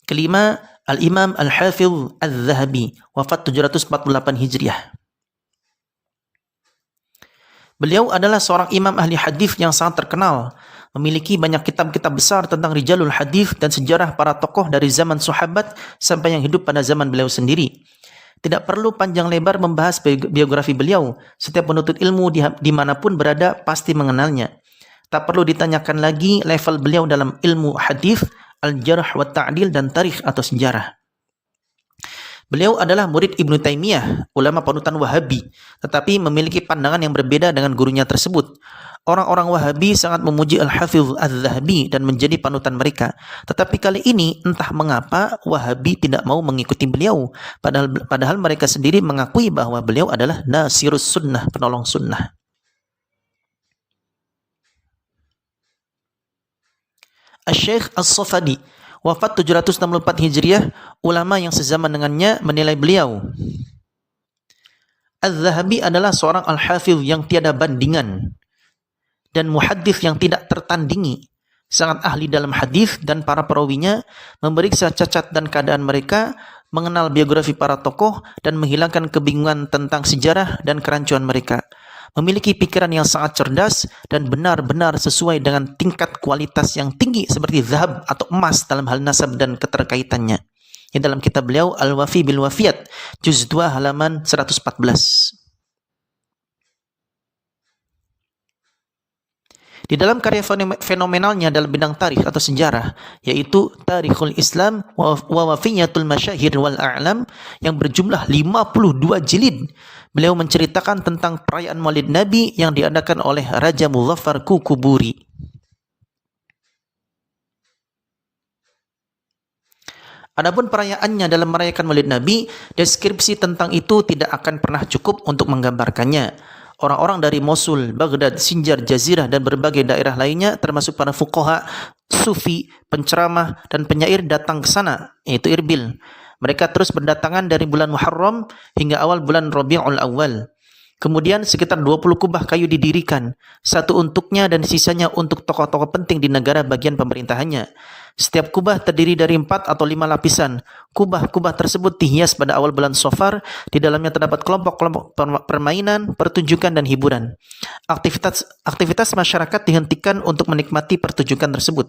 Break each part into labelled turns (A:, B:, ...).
A: Kelima, Al-Imam Al-Hafidh Al-Zahabi, wafat 748 Hijriah. Beliau adalah seorang imam ahli hadis yang sangat terkenal, memiliki banyak kitab-kitab besar tentang rijalul hadis dan sejarah para tokoh dari zaman sahabat sampai yang hidup pada zaman beliau sendiri. Tidak perlu panjang lebar membahas biografi beliau, setiap penuntut ilmu dimanapun berada pasti mengenalnya. Tak perlu ditanyakan lagi level beliau dalam ilmu hadis, al-jarh wa ta'dil dan tarikh atau sejarah. Beliau adalah murid Ibnu Taimiyah, ulama panutan Wahabi, tetapi memiliki pandangan yang berbeda dengan gurunya tersebut. Orang-orang Wahabi sangat memuji Al-Hafidh Az-Zahabi dan menjadi panutan mereka. Tetapi kali ini entah mengapa Wahabi tidak mau mengikuti beliau, padahal mereka sendiri mengakui bahwa beliau adalah Nasirus Sunnah, penolong sunnah. Asy-Syaikh As-Safadi, wafat 764 Hijriah, ulama yang sezaman dengannya menilai beliau. Az-Zahabi adalah seorang al-hafidh yang tiada bandingan dan muhaddits yang tidak tertandingi. Sangat ahli dalam hadis dan para perawinya, memeriksa cacat dan keadaan mereka, mengenal biografi para tokoh dan menghilangkan kebingungan tentang sejarah dan kerancuan mereka. Memiliki pikiran yang sangat cerdas dan benar-benar sesuai dengan tingkat kualitas yang tinggi seperti zahab atau emas dalam hal nasab dan keterkaitannya. Di dalam kitab beliau Al-Wafi bil Wafiyat, juz 2 halaman 114. Di dalam karya fenomenalnya dalam bidang tarikh atau sejarah, yaitu Tarikhul Islam wa Wafiyatul Masyahir wal A'lam yang berjumlah 52 jilid, beliau menceritakan tentang perayaan Maulid Nabi yang diadakan oleh Raja Muzaffar Kukuburi. Adapun perayaannya dalam merayakan Maulid Nabi, deskripsi tentang itu tidak akan pernah cukup untuk menggambarkannya. Orang-orang dari Mosul, Baghdad, Sinjar, Jazirah, dan berbagai daerah lainnya, termasuk para fuqaha, sufi, penceramah, dan penyair datang ke sana, yaitu Irbil. Mereka terus berdatangan dari bulan Muharram hingga awal bulan Rabiul Awal. Kemudian sekitar 20 kubah kayu didirikan, satu untuknya dan sisanya untuk tokoh-tokoh penting di negara bagian pemerintahannya. Setiap kubah terdiri dari 4 atau 5 lapisan. Kubah-kubah tersebut dihias pada awal bulan Safar. Di dalamnya terdapat kelompok-kelompok permainan, pertunjukan, dan hiburan. Aktivitas masyarakat dihentikan untuk menikmati pertunjukan tersebut.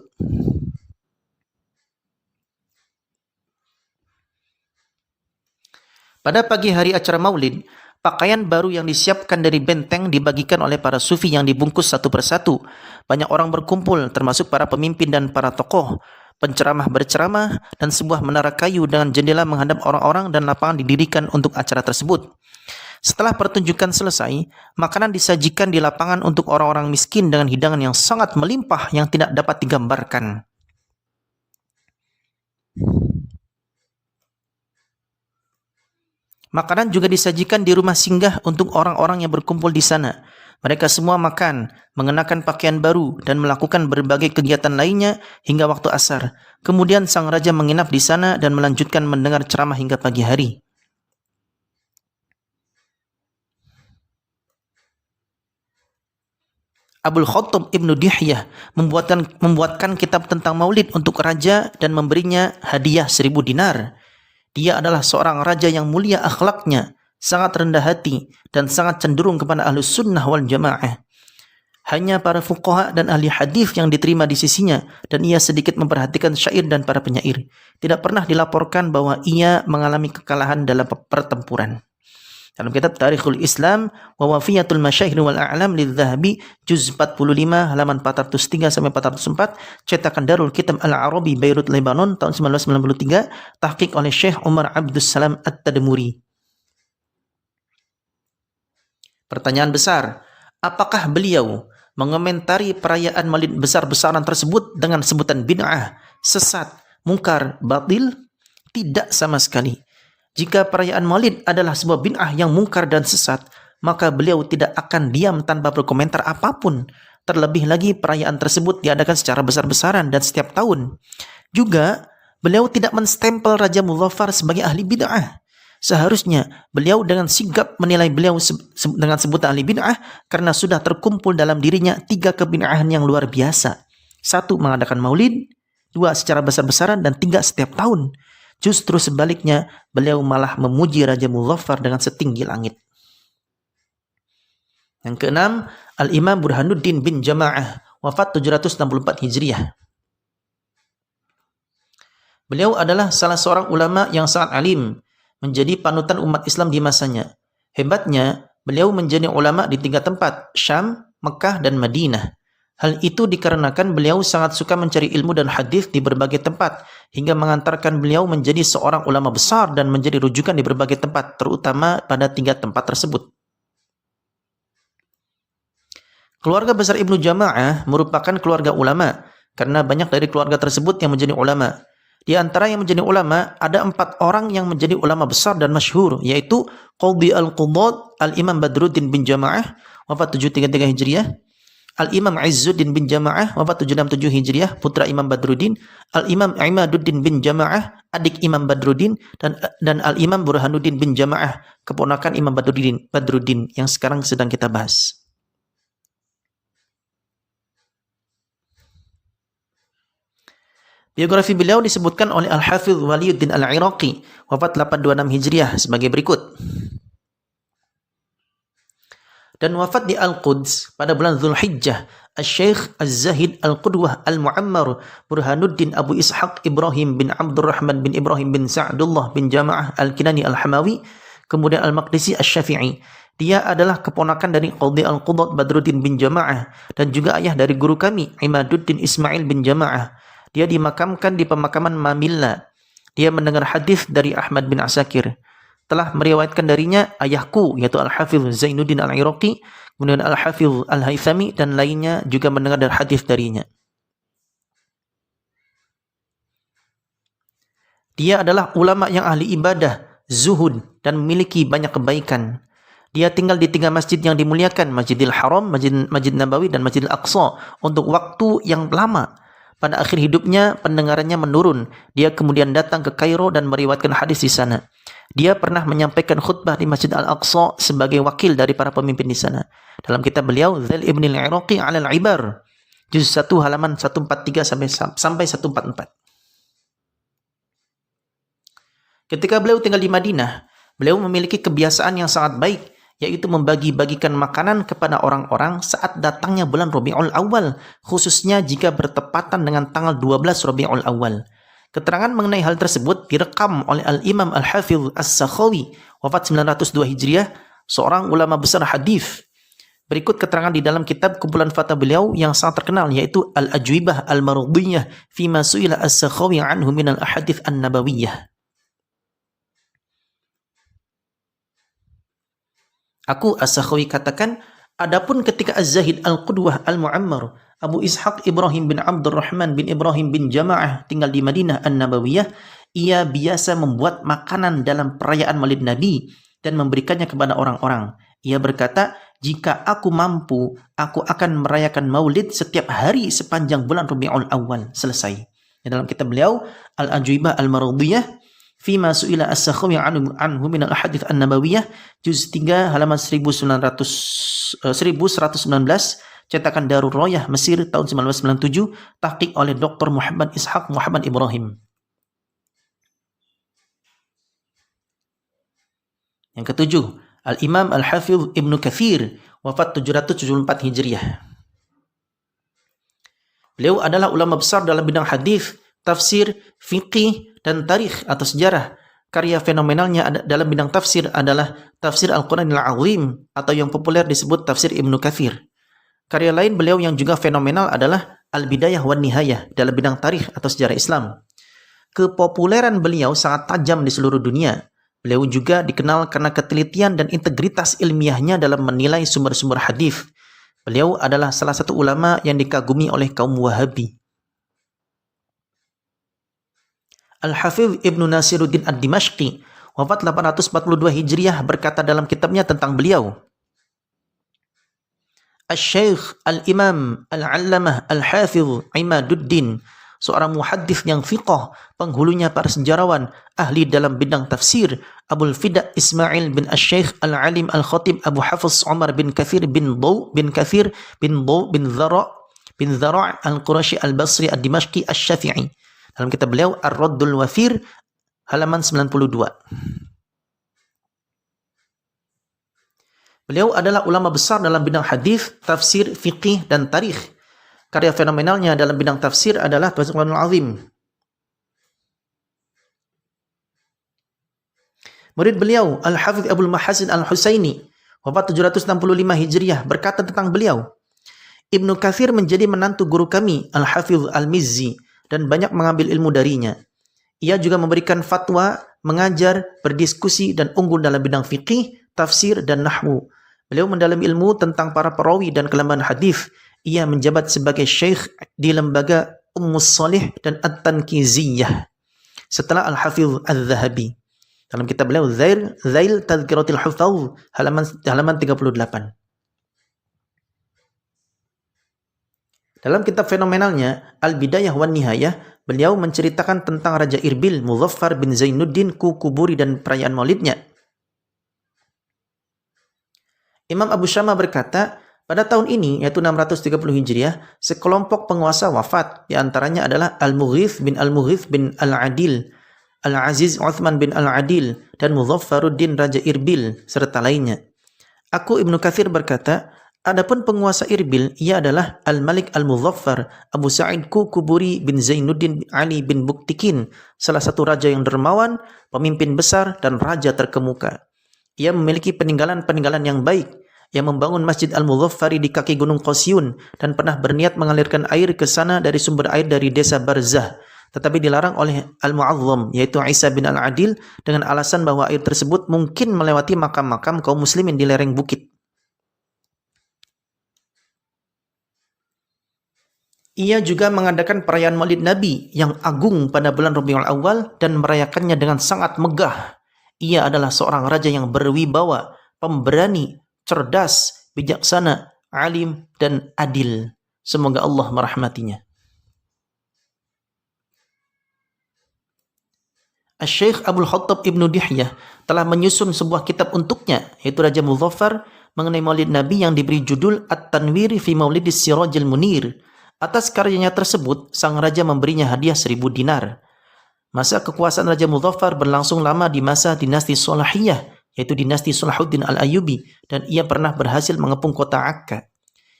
A: Pada pagi hari acara Maulid, pakaian baru yang disiapkan dari benteng dibagikan oleh para sufi yang dibungkus satu persatu. Banyak orang berkumpul, termasuk para pemimpin dan para tokoh. Penceramah berceramah, dan sebuah menara kayu dengan jendela menghadap orang-orang dan lapangan didirikan untuk acara tersebut. Setelah pertunjukan selesai, makanan disajikan di lapangan untuk orang-orang miskin dengan hidangan yang sangat melimpah yang tidak dapat digambarkan. Makanan juga disajikan di rumah singgah untuk orang-orang yang berkumpul di sana. Mereka semua makan, mengenakan pakaian baru, dan melakukan berbagai kegiatan lainnya hingga waktu asar. Kemudian sang raja menginap di sana dan melanjutkan mendengar ceramah hingga pagi hari. Abul Khattab Ibnu Dihyah membuatkan kitab tentang maulid untuk raja dan memberinya hadiah 1000 dinar. Dia adalah seorang raja yang mulia akhlaknya, sangat rendah hati, dan sangat cenderung kepada ahlus sunnah wal jamaah. Hanya para fuqaha dan ahli hadis yang diterima di sisinya, dan ia sedikit memperhatikan syair dan para penyair. Tidak pernah dilaporkan bahwa ia mengalami kekalahan dalam pertempuran. Dalam kitab Tarikhul Islam wa Wafiyatul Masyahir wal A'lam lidz-Dzahabi, juz 45 halaman 403 sampai 404, cetakan Darul Kitab Al-Arabi Beirut Lebanon tahun 1993, tahqiq oleh Syekh Umar Abdus Salam At-Tadmuri. Pertanyaan besar, apakah beliau mengomentari perayaan Maulid besar-besaran tersebut dengan sebutan bid'ah, sesat, mungkar, batil? Tidak sama sekali. Jika perayaan Maulid adalah sebuah bid'ah yang mungkar dan sesat, maka beliau tidak akan diam tanpa berkomentar apapun. Terlebih lagi perayaan tersebut diadakan secara besar-besaran dan setiap tahun. Juga, beliau tidak menstempel Raja Muzaffar sebagai ahli bid'ah. Seharusnya beliau dengan sigap menilai beliau dengan sebutan ahli bid'ah karena sudah terkumpul dalam dirinya 3 kebid'ahan yang luar biasa. 1. Mengadakan maulid. 2 secara besar-besaran, dan 3 setiap tahun. Justru sebaliknya, beliau malah memuji Raja Muzaffar dengan setinggi langit. Yang keenam, Al-Imam Burhanuddin bin Jama'ah, wafat 764 Hijriah. Beliau adalah salah seorang ulama yang sangat alim, menjadi panutan umat Islam di masanya. Hebatnya, beliau menjadi ulama di 3 tempat, Syam, Mekah, dan Madinah. Hal itu dikarenakan beliau sangat suka mencari ilmu dan hadis di berbagai tempat, hingga mengantarkan beliau menjadi seorang ulama besar dan menjadi rujukan di berbagai tempat, terutama pada 3 tempat tersebut. Keluarga besar Ibnu Jama'ah merupakan keluarga ulama, karena banyak dari keluarga tersebut yang menjadi ulama. Di antara yang menjadi ulama, ada 4 orang yang menjadi ulama besar dan masyhur, yaitu Qadhi al-Qudat Al-Imam Badruddin bin Jama'ah, wafat 733 Hijriah, Al-Imam Izzuddin bin Jama'ah, wafat 767 Hijriah, putra Imam Badruddin, Al-Imam Imaduddin bin Jama'ah, adik Imam Badruddin, dan Al-Imam Burhanuddin bin Jama'ah, keponakan Imam Badruddin yang sekarang sedang kita bahas. Biografi beliau disebutkan oleh Al-Hafidh Waliyuddin Al-Iraqi, wafat 826 Hijriah, sebagai berikut. Dan wafat di Al-Quds pada bulan Dzulhijjah, Al-Syekh Az-Zahid Al-Qudwah Al-Mu'ammar Burhanuddin Abu Ishaq Ibrahim bin Abdurrahman bin Ibrahim bin Sa'dullah bin Jama'ah Al-Kinani Al-Hamawi, kemudian Al-Maqdisi Asy-Syafi'i. Dia adalah keponakan dari Qadhi Al-Qudat Badruddin bin Jama'ah, dan juga ayah dari guru kami, Imaduddin Ismail bin Jama'ah. Dia dimakamkan di pemakaman Mamilla. Dia mendengar hadis dari Ahmad bin Asakir. Telah meriwayatkan darinya ayahku, yaitu Al-Hafidh Zainuddin Al-Iraqi, kemudian Al-Hafidh Al-Haythami, dan lainnya juga mendengar dari hadis darinya. Dia adalah ulama yang ahli ibadah, zuhud, dan memiliki banyak kebaikan. Dia tinggal di 3 masjid yang dimuliakan, Masjidil Haram, Masjid Nabawi, dan Masjidil Aqsa, untuk waktu yang lama. Pada akhir hidupnya, pendengarannya menurun. Dia kemudian datang ke Kairo dan meriwayatkan hadis di sana. Dia pernah menyampaikan khutbah di Masjid Al-Aqsa sebagai wakil dari para pemimpin di sana. Dalam kitab beliau, Dzal Ibn Al-Iraqi 'ala Al-Ibar, juz 1 halaman 143 sampai 144. Ketika beliau tinggal di Madinah, beliau memiliki kebiasaan yang sangat baik, yaitu membagi-bagikan makanan kepada orang-orang saat datangnya bulan Rabiul Awal, khususnya jika bertepatan dengan tanggal 12 Rabiul Awal. Keterangan mengenai hal tersebut direkam oleh Al-Imam Al-Hafidh As-Sakhawi, wafat 902 Hijriah, seorang ulama besar hadis. Berikut keterangan di dalam kitab kumpulan fatwa beliau yang sangat terkenal, yaitu Al-Ajwibah Al-Marudiyah Fima Su'ila As-Sakhawi anhu minal ahadith an-nabawiyah. Aku As-Sakhawi katakan, adapun ketika Az-Zahid Al-Qudwah Al-Mu'ammar Abu Ishaq Ibrahim bin Abdurrahman bin Ibrahim bin Jama'ah tinggal di Madinah An-Nabawiyah, ia biasa membuat makanan dalam perayaan Maulid Nabi dan memberikannya kepada orang-orang. Ia berkata, jika aku mampu, aku akan merayakan Maulid setiap hari sepanjang bulan Rabiul Awal. Selesai. Dalam kitab beliau Al-Ajwibah Al-Marudiyah Fima Su'ila As-Sakhawi anhu min al-Ahadits An-Nabawiyah, juz 3 halaman 1119, cetakan Darul Royah Mesir tahun 1997, tahqiq oleh Dr. Muhammad Ishaq Muhammad Ibrahim. Yang ketujuh, Al-Imam Al-Hafidh Ibnu Katsir, wafat 774 Hijriah. Beliau adalah ulama besar dalam bidang hadis, tafsir, fiqih, dan tarikh atau sejarah. Karya fenomenalnya dalam bidang tafsir adalah Tafsir Al-Quranil Azim, atau yang populer disebut Tafsir Ibnu Katsir. Karya lain beliau yang juga fenomenal adalah Al-Bidayah wan Nihayah dalam bidang tarikh atau sejarah Islam. Kepopuleran beliau sangat tajam di seluruh dunia. Beliau juga dikenal karena ketelitian dan integritas ilmiahnya dalam menilai sumber-sumber hadis. Beliau adalah salah satu ulama yang dikagumi oleh kaum Wahabi. Al-Hafidh Ibnu Nasiruddin Ad-Dimashqi, wafat 842 Hijriah, berkata dalam kitabnya tentang beliau, Al-Syekh Al-Imam Al-Allamah Al-Hafidh Imaduddin, seorang muhaddits yang fiqh, penghulunya para sejarawan, ahli dalam bidang tafsir, Abul Fida Ismail bin Al-Syekh Al-Alim Al-Khatib Abu Hafs Umar bin Kathir bin Zara' Al-Qurashi Al-Basri Al-Dimashqi Al-Syafi'i. Dalam kitab beliau Ar-Raddul Wafir halaman 92. Beliau adalah ulama besar dalam bidang hadis, tafsir, fiqih, dan tarikh. Karya fenomenalnya dalam bidang tafsir adalah Tafsirul Azim. Murid beliau, Al-Hafidh Abul Mahasin Al-Husaini, wafat 765 Hijriah, berkata tentang beliau, Ibnu Katsir menjadi menantu guru kami, Al-Hafidh Al-Mizzi, dan banyak mengambil ilmu darinya. Ia juga memberikan fatwa, mengajar, berdiskusi, dan unggul dalam bidang fiqih, tafsir, dan nahwu. Beliau mendalami ilmu tentang para perawi dan kelemahan hadis. Ia menjabat sebagai syekh di lembaga Ummus Salih dan At-Tankiziyah setelah Al-Hafidh Al-Zahabi. Dalam kitab beliau Zail Tadhkiratul Hufadz halaman 38. Dalam kitab fenomenalnya Al-Bidayah wan Nihayah, beliau menceritakan tentang Raja Irbil Muzaffar bin Zainuddin Kukuburi dan perayaan maulidnya. Imam Abu Syama berkata, pada tahun ini, yaitu 630 Hijriah, sekelompok penguasa wafat. Di antaranya adalah Al-Mughith bin Al-Mughith bin Al-Adil, Al-Aziz Uthman bin Al-Adil, dan Muzaffaruddin Raja Irbil, serta lainnya. Aku Ibnu Katsir berkata, adapun penguasa Irbil, ia adalah Al-Malik Al-Muzaffar, Abu Sa'id Kukuburi bin Zainuddin Ali bin Buktikin, salah satu raja yang dermawan, pemimpin besar, dan raja terkemuka. Ia memiliki peninggalan-peninggalan yang baik. Ia membangun Masjid Al-Muzaffari di kaki Gunung Qasyun dan pernah berniat mengalirkan air ke sana dari sumber air dari desa Barzah, tetapi dilarang oleh Al-Mu'azzam, yaitu Isa bin Al-Adil, dengan alasan bahwa air tersebut mungkin melewati makam-makam kaum muslimin di lereng bukit. Ia juga mengadakan perayaan Maulid Nabi yang agung pada bulan Rabiul Awal dan merayakannya dengan sangat megah. Ia adalah seorang raja yang berwibawa, pemberani, cerdas, bijaksana, alim, dan adil. Semoga Allah merahmatinya. Asy-Syaikh Abdul Khattab Ibnu Dihyah telah menyusun sebuah kitab untuknya, yaitu Raja Muzaffar, mengenai Maulid Nabi yang diberi judul At-Tanwir fi Maulidis Sirajil Munir. Atas karyanya tersebut, sang raja memberinya hadiah 1000 dinar. Masa kekuasaan Raja Muzaffar berlangsung lama di masa dinasti Salahiyah, yaitu dinasti Salahuddin Al-Ayyubi, dan ia pernah berhasil mengepung kota Akka.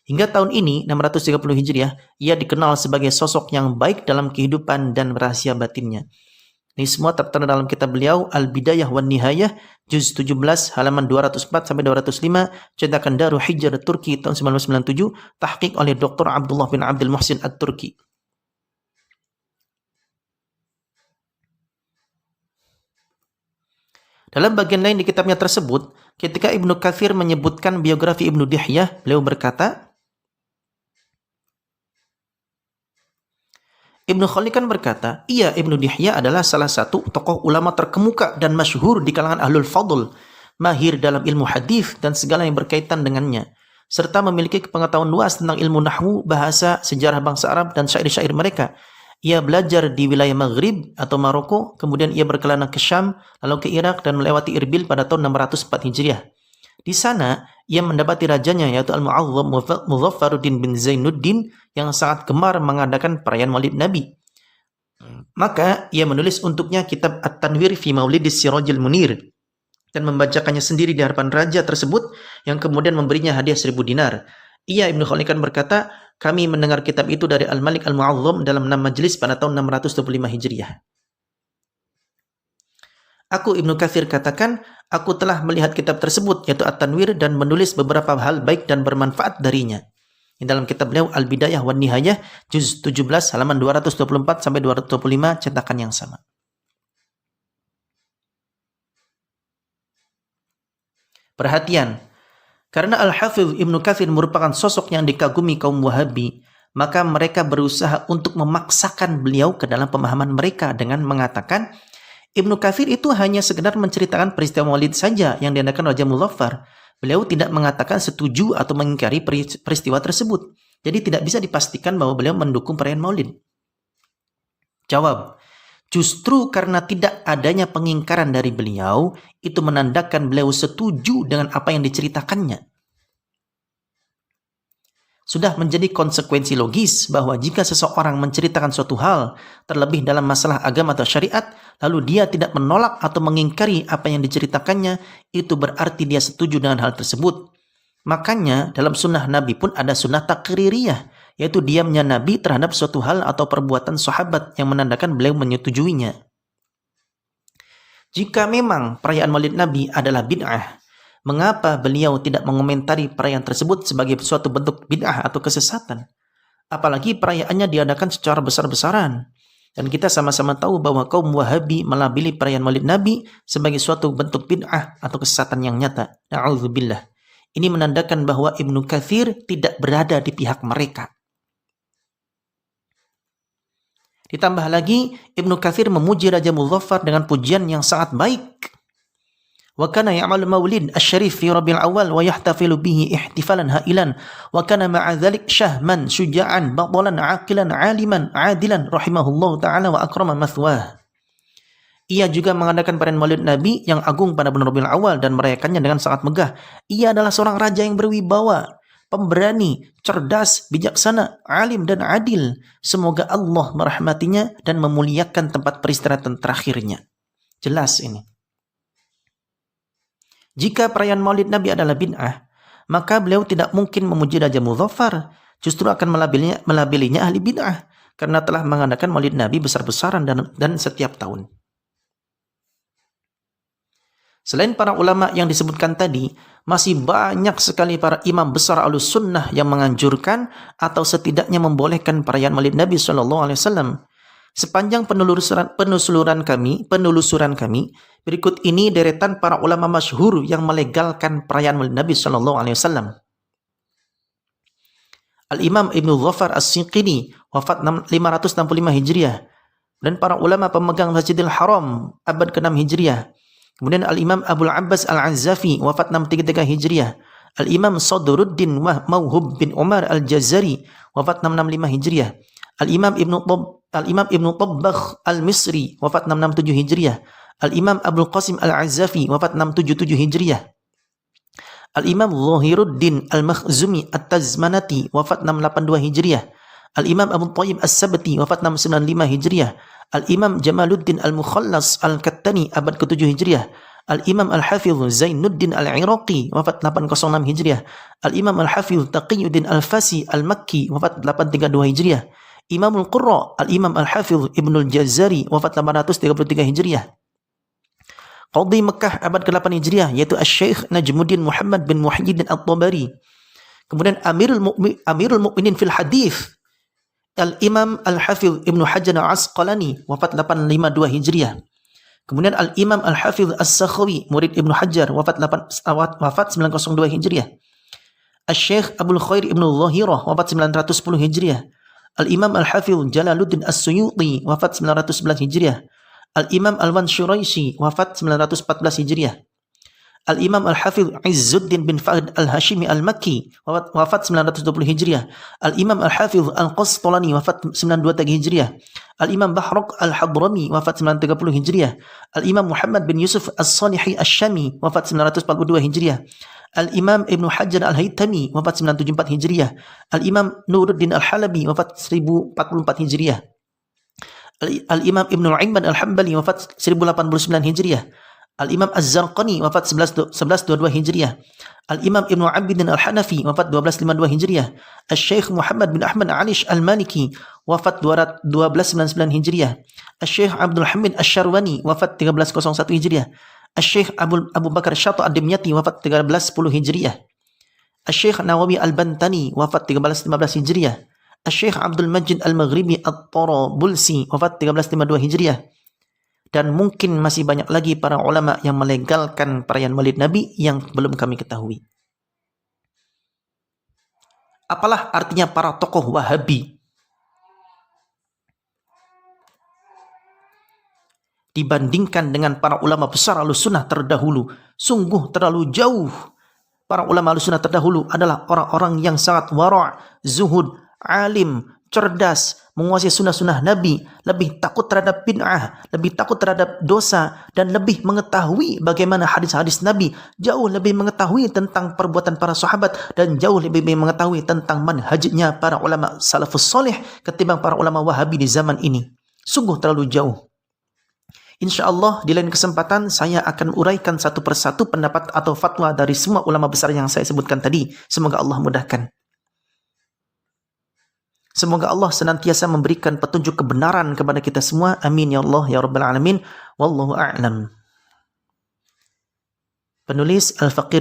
A: Hingga tahun ini, 630 Hijriah, ia dikenal sebagai sosok yang baik dalam kehidupan dan rahasia batinnya. Ini semua tertera dalam kitab beliau Al-Bidayah wan Nihayah, juz 17, halaman 204-205, cetakan Darul Hijr Turki tahun 1997, tahqiq oleh Dr. Abdullah bin Abdul Muhsin At-Turki. Dalam bagian lain di kitabnya tersebut, ketika Ibnu Katsir menyebutkan biografi Ibnu Dihyah, beliau berkata, Ibnu Khalikan berkata, iya, Ibnu Dihyah adalah salah satu tokoh ulama terkemuka dan masyhur di kalangan ahlul fadl, mahir dalam ilmu hadis dan segala yang berkaitan dengannya, serta memiliki pengetahuan luas tentang ilmu nahwu, bahasa, sejarah bangsa Arab, dan syair-syair mereka. Ia belajar di wilayah Maghrib atau Maroko, kemudian ia berkelana ke Syam, lalu ke Irak, dan melewati Irbil pada tahun 604 Hijriah. Di sana, ia mendapati rajanya, yaitu Al-Mu'azzam Muzaffaruddin bin Zainuddin, yang sangat gemar mengadakan perayaan Maulid Nabi. Maka, ia menulis untuknya kitab At-Tanwir fi Maulidis Sirajil Munir, dan membacakannya sendiri di hadapan raja tersebut, yang kemudian memberinya hadiah 1000 dinar. Ia, Ibnu Khalikan berkata, kami mendengar kitab itu dari Al-Malik Al-Mu'azzam dalam 6 majelis pada tahun 625 Hijriah. Aku Ibnu Katsir katakan, aku telah melihat kitab tersebut, yaitu At-Tanwir, dan menulis beberapa hal baik dan bermanfaat darinya. Di dalam kitab beliau Al-Bidayah wan Nihayah, juz 17, halaman 224-225, cetakan yang sama. Perhatian, karena Al-Hafidh Ibnu Katsir merupakan sosok yang dikagumi kaum Wahabi, maka mereka berusaha untuk memaksakan beliau ke dalam pemahaman mereka dengan mengatakan, Ibnu Katsir itu hanya sekedar menceritakan peristiwa Maulid saja yang diadakan Raja Muzaffar. Beliau tidak mengatakan setuju atau mengingkari peristiwa tersebut. Jadi tidak bisa dipastikan bahwa beliau mendukung perayaan Maulid. Jawab, justru karena tidak adanya pengingkaran dari beliau, itu menandakan beliau setuju dengan apa yang diceritakannya. Sudah menjadi konsekuensi logis bahwa jika seseorang menceritakan suatu hal, terlebih dalam masalah agama atau syariat, lalu dia tidak menolak atau mengingkari apa yang diceritakannya, itu berarti dia setuju dengan hal tersebut. Makanya dalam sunnah Nabi pun ada sunnah takririyah, yaitu diamnya Nabi terhadap suatu hal atau perbuatan sahabat yang menandakan beliau menyetujuinya. Jika memang perayaan Maulid Nabi adalah bid'ah, mengapa beliau tidak mengomentari perayaan tersebut sebagai suatu bentuk bid'ah atau kesesatan? Apalagi perayaannya diadakan secara besar-besaran. Dan kita sama-sama tahu bahwa kaum Wahabi melabeli perayaan Maulid Nabi sebagai suatu bentuk bid'ah atau kesesatan yang nyata. Na'udzubillah. Ini menandakan bahwa Ibnu Katsir tidak berada di pihak mereka. Ditambah lagi, Ibnu Katsir memuji Raja Muzaffar dengan pujian yang sangat baik. Wa kana ya'malu maulid asy-syarif fi Rabiul Awwal wa yahtafilu bihi ihtifalan hailan wa kana ma'a dzalik syahman syuja'an batalan aqilan aliman adilan rahimahullahu taala wa akrama mathwah. Ia juga mengadakan perayaan Maulid Nabi yang agung pada bulan Rabiul Awal dan merayakannya dengan sangat megah. Ia adalah seorang raja yang berwibawa, pemberani, cerdas, bijaksana, alim dan adil. Semoga Allah merahmatinya dan memuliakan tempat peristirahatan terakhirnya. Jelas ini. Jika perayaan Maulid Nabi adalah bid'ah, maka beliau tidak mungkin memuji Raja Muzaffar, justru akan melabelinya ahli bid'ah karena telah mengadakan Maulid Nabi besar-besaran dan setiap tahun. Selain para ulama yang disebutkan tadi, masih banyak sekali para imam besar Ahlus Sunnah yang menganjurkan atau setidaknya membolehkan perayaan Maulid Nabi SAW. Sepanjang penelusuran kami, berikut ini deretan para ulama masyhur yang melegalkan perayaan Maulid Nabi SAW. Al-Imam Ibnu Dhafar As-Sinqini, wafat 565 Hijriah. Dan para ulama pemegang Masjidil Haram, abad ke-6 Hijriah. Kemudian Al-Imam Abul Abbas Al-Azzafi, wafat 633 Hijriah. Al-Imam Sadruddin Mauhub bin Umar Al-Jazari, wafat 665 Hijriah. Al-Imam Ibnu Tabbakh Al-Misri, wafat 667 Hijriah. Al-Imam Abdul Qasim Al-Azzafi, wafat 677 Hijriah. Al-Imam Zahiruddin Al-Makhzumi At-Tazmanati, wafat 682 Hijriah. Al-Imam Abu Thayyib As-Sabti, wafat 695 Hijriah. Al-Imam Jamaluddin Al-Mukhallas Al-Kattani, abad ke-7 Hijriah. Al-Imam Al-Hafidh Zainuddin Al-Iraqi, wafat 806 Hijriah. Al-Imam Al-Hafidh Taqiyuddin Al-Fasi Al-Makki, wafat 832 Hijriah. Imamul Qurra Al-Imam Al-Hafidh Ibnul Jazari, wafat 833 Hijriah. Qadhi Mekah abad ke-8 Hijriah, yaitu Asy-Syaikh Najmuddin Muhammad bin Muhyiddin At-Tabari. Kemudian Amirul Mukminin fil Hadits Al-Imam Al-Hafidh Ibnu Hajar Al-Asqalani, wafat 852 Hijriah. Kemudian Al-Imam Al-Hafidh As-Sakhawi, murid Ibnu Hajar, wafat 902 Hijriah. Asy-Syaikh Abul Khair Ibnu Dhahirah, wafat 910 Hijriah. Al-Imam Al-Hafidh Jalaluddin As-Suyuti, wafat 911 Hijriah. Al-Imam Al-Wanshuraisi, wafat 914 Hijriah. Al-Imam Al-Hafidh Izzuddin bin Fahd Al-Hashimi Al-Makki, wafat 920 Hijriah. Al-Imam Al-Hafidh Al-Qastalani, wafat 923 Hijriah. Al-Imam Bahraq Al-Hadrami, wafat 930 Hijriah. Al-Imam Muhammad bin Yusuf As-Salihi Asy-Syami, wafat 942 Hijriah. Al-Imam Ibnu Hajar Al-Haytami, wafat 974 Hijriah. Al-Imam Nuruddin Al-Halabi, wafat 1044 Hijriah. Al-Imam Ibnu Al-Imban Al-Hambali, wafat 1089 Hijriah. Al-Imam Az-Zarqani, wafat 1122 Hijriah. Al-Imam Ibnu Abidin Al-Hanafi, wafat 1252 Hijriah. Al-Syeikh Muhammad bin Ahmad Alish Al-Maliki, wafat 1299 Hijriah. Al-Syeikh Abdul Hamid Asy-Syarwani, wafat 1301 Hijriah. Al-Syeikh Abu Bakar Syata Ad-Dimyati, wafat 1310 Hijriah. Al-Syeikh Nawawi Al-Bantani, wafat 1315 Hijriah. Al-Syeikh Abdul Majid Al-Maghribi At-Tarabulsi, wafat 1352 Hijriah. Dan mungkin masih banyak lagi para ulama yang melegalkan perayaan Maulid Nabi yang belum kami ketahui. Apalah artinya para tokoh Wahabi dibandingkan dengan para ulama besar Ahlussunnah terdahulu? Sungguh terlalu jauh. Para ulama Ahlussunnah terdahulu adalah orang-orang yang sangat wara', zuhud, alim, cerdas, menguasai sunnah-sunnah Nabi, lebih takut terhadap bid'ah, lebih takut terhadap dosa, dan lebih mengetahui bagaimana hadis-hadis Nabi, jauh lebih mengetahui tentang perbuatan para sahabat, dan jauh lebih mengetahui tentang manhajnya para ulama salafus soleh ketimbang para ulama wahabi di zaman ini. Sungguh terlalu jauh. Insya Allah di lain kesempatan saya akan uraikan satu persatu pendapat atau fatwa dari semua ulama besar yang saya sebutkan tadi. Semoga Allah mudahkan. Semoga Allah senantiasa memberikan petunjuk kebenaran kepada kita semua. Amin ya Allah ya Rabbal Alamin. Wallahu a'lam. Penulis Al-Faqir